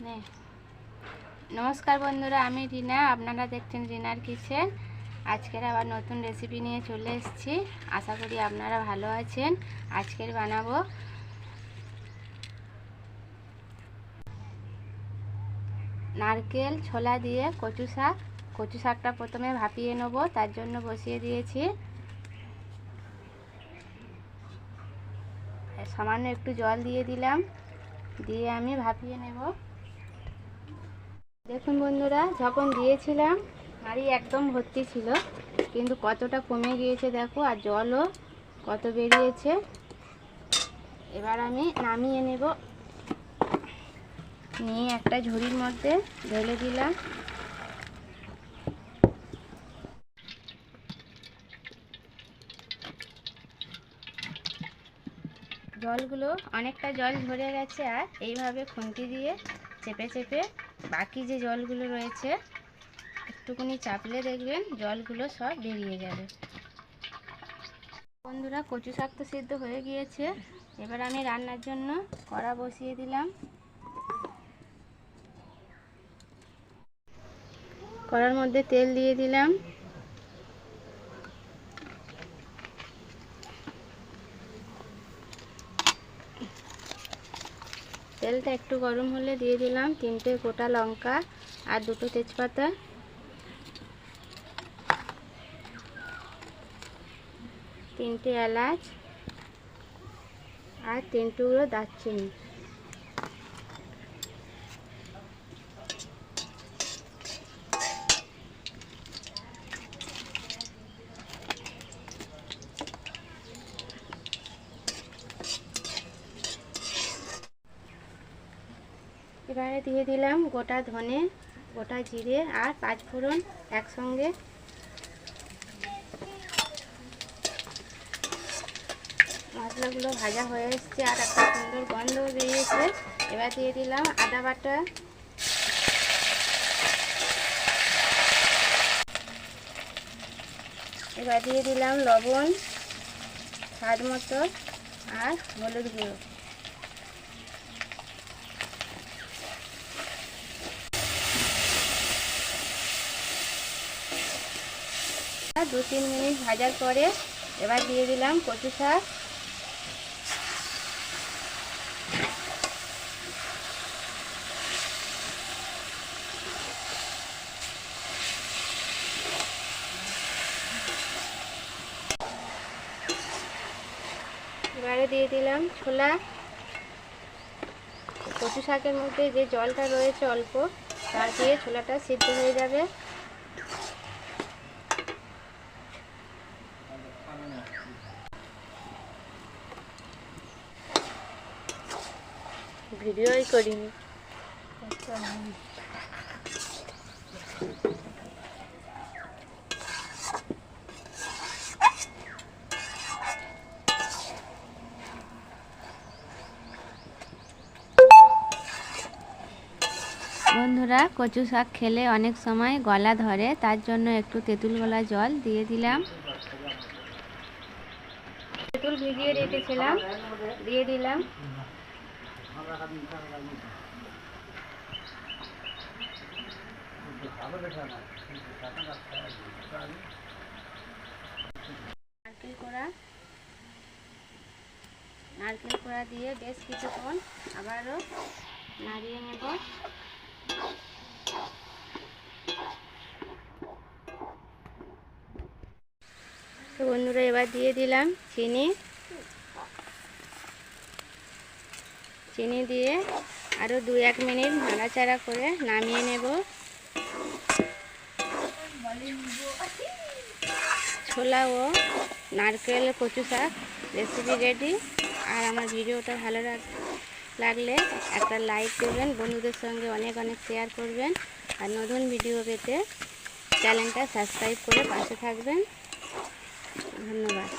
নে নমস্কার বন্ধুরা, আমি রিনা। আপনারা দেখছেন রিনার কিচেন। আজকের আবার নতুন রেসিপি নিয়ে চলে এসেছি। আশা করি আপনারা ভালো আছেন। আজকের বানাবো নারকেল ছোলা দিয়ে কচু শাক। কচু শাকটা প্রথমে ভাপিয়ে নেব, তার জন্য বসিয়ে দিয়েছি। সামান্য একটু জল দিয়ে দিলাম, দিয়ে আমি ভাপিয়ে নেব। দেখুন বন্ধুরা, যখন দিয়েছিলাম হাঁড়ি একদম ভর্তি ছিল, কিন্তু কতটা কমে গিয়েছে দেখো, আর জলও কত বেরিয়েছে। এবার আমি নামিয়ে নেব, নিয়ে একটা ঝুড়ির মধ্যে ঢেলে দিলাম। জলগুলো অনেকটা জল ঝরে গেছে, আর এইভাবে খুন্তি দিয়ে চেপে চেপে বাকি যে জলগুলো রয়েছে একটুখানি চাপলে দেখবেন জলগুলো সব বেরিয়ে যাবে। বন্ধুরা, কচু শাক তো সিদ্ধ হয়ে গিয়েছে। এবার আমি রান্নার জন্য কড়া বসিয়ে দিলাম। কড়ার মধ্যে তেল দিয়ে দিলাম। তেলটা একটু গরম হলে দিয়ে দিলাম 3টে গোটা লঙ্কা আর 2টো তেজপাতা, 3টে এলাচ আর 3 টুকরো দারচিনি। এবারে দিয়ে দিলাম গোটা ধনে, গোটা জিরে আর 5 ফোড়ন একসঙ্গে। মশলাগুলো ভাজা হয়ে এসছে আর একটা সুন্দর গন্ধ বেরিয়েছে। এবার দিয়ে দিলাম আদা বাটা, এবার দিয়ে দিলাম লবণ স্বাদ মতো আর হলুদ গুঁড়ো। আর 2-3 মিনিট ভাজার পরে এবার দিয়ে দিলাম কচু শাক। এবারে দিয়ে দিলাম ছোলা। কচু শাকের মধ্যে যে জলটা রয়েছে অল্প, তা দিয়ে ছোলাটা সিদ্ধ হয়ে যাবে। ভিডিওই করিনি। বন্ধুরা, কচু শাক খেলে অনেক সময় গলা ধরে, তার জন্য একটু তেঁতুল গলা জল দিয়ে দিলাম। তেঁতুল ভিজিয়ে রেখেছিলাম, দিয়ে দিলাম। নারকেল কোড়া দিয়ে বেশ কিছুক্ষণ আবারও নাড়িয়ে নেব। তো বন্ধুরা, এবার দিয়ে দিলাম চিনি দিয়ে আরও 2-1 মিনিট নাড়াচাড়া করে নামিয়ে নেব। ছোলা ও নারকেল কচু শাক রেসিপি রেডি। আর আমার ভিডিওটা ভালো লাগলে একটা লাইক দেবেন, বন্ধুদের সঙ্গে অনেক শেয়ার করবেন, আর নতুন ভিডিও পেতে চ্যানেলটা সাবস্ক্রাইব করে পাশে থাকবেন। ধন্যবাদ।